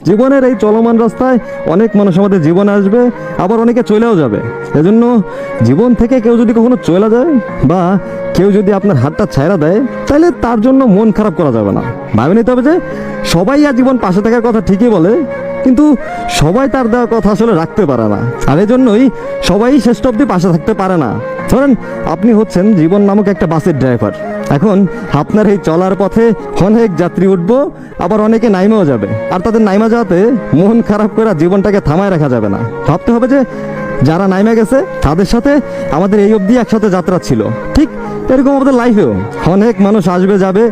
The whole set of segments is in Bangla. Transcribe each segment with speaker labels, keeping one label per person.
Speaker 1: জীবনের এই চলমান রাস্তায় অনেক মানুষ আমাদের জীবনে আসবে, আবার অনেকে চলেও যাবে। এজন্য জীবন থেকে কেউ যদি কখনো চলে যায় বা কেউ যদি আপনার হাতটা ছাইড়া দেয়, তাহলে তার জন্য মন খারাপ করা যাবে না। ভাবে নিতে হবে যে সবাই আর জীবন পাশে থাকার কথা ঠিকই বলে, কিন্তু সবাই তার দেওয়ার কথা আসলে রাখতে পারে না। আর এজন্যই সবাই শেষ অবধি পাশে থাকতে পারে না। ধরেন আপনি হচ্ছেন জীবন নামক একটা বাসের ড্রাইভার। এখন আপনার এই চলার পথে অনেক যাত্রী উঠবো, আবার অনেকে নাইমেও যাবে। আর তাদের নাইমা যাওয়াতে মন খারাপ করে জীবনটাকে থামায় রাখা যাবে না। ভাবতে হবে যে যারা নাইমা গেছে তাদের সাথে আমাদের এই অবধি একসাথে যাত্রা ছিল। ঠিক এরকম আমাদের লাইফেও অনেক মানুষ আসবে যাবে,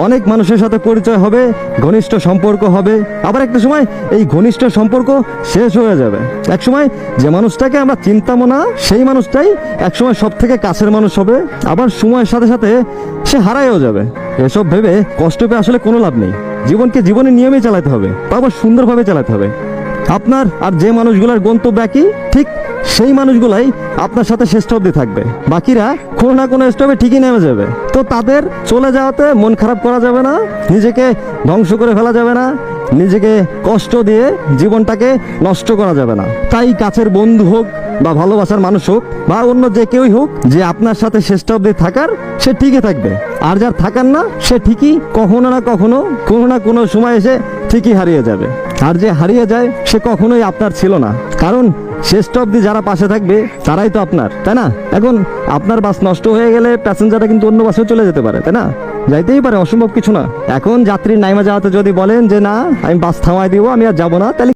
Speaker 1: অনেক মানুষের সাথে পরিচয় হবে, ঘনিষ্ঠ সম্পর্ক হবে। আবার একটা সময় এই ঘনিষ্ঠ সম্পর্ক শেষ হয়ে যাবে। এক সময় যে মানুষটাকে আমরা চিন্তামো না, সেই মানুষটাই একসময় সব থেকে কাছের মানুষ হবে। আবার সময়ের সাথে সাথে সে হারায়ও যাবে। এসব ভেবে কষ্ট পেয়ে আসলে কোনো লাভ নেই। জীবনকে জীবনের নিয়মেই চালাতে হবে, তা আবার সুন্দরভাবে চালাতে হবে। আপনার আর যে মানুষগুলোর গন্তব্য একই, ঠিক সেই মানুষগুলাই আপনার সাথে শেষ অবধি থাকবে। বাকিরা কোনো না কোনো স্টপে ঠিকই নেমে যাবে। তো তাদের চলে যাওয়াতে মন খারাপ করা যাবে না, নিজেকে ধ্বংস করে ফেলা যাবে না, নিজেকে কষ্ট দিয়ে জীবনটাকে নষ্ট করা যাবে না। তাই কাছের বন্ধু হোক বা ভালোবাসার মানুষ হোক বা অন্য যে কেউই হোক, যে আপনার সাথে শেষ অবধি থাকার, সে ঠিকই থাকবে। আর যার থাকার না, সে ঠিকই কখনো না কখনো কোনো না কোনো সময় এসে ঠিকই হারিয়ে যাবে। আর যে হারিয়ে যায় সে কখনোই আপনার ছিল না, কারণ শেষ অবধি যারা পাশে থাকবে তারাই তো আপনার, তাই না? এখন আপনার বাস নষ্ট হয়ে গেলে প্যাসেঞ্জাররা কিন্তু অন্য বাসেও চলে যেতে পারে, তাই না? যাইতেই পারে, অসম্ভব কিছু না। এখন যাত্রীর নাইমা যাওয়াতে যদি বলেন যে না আমি বাস থামাই দিব, আমি আর যাবো না, তাহলে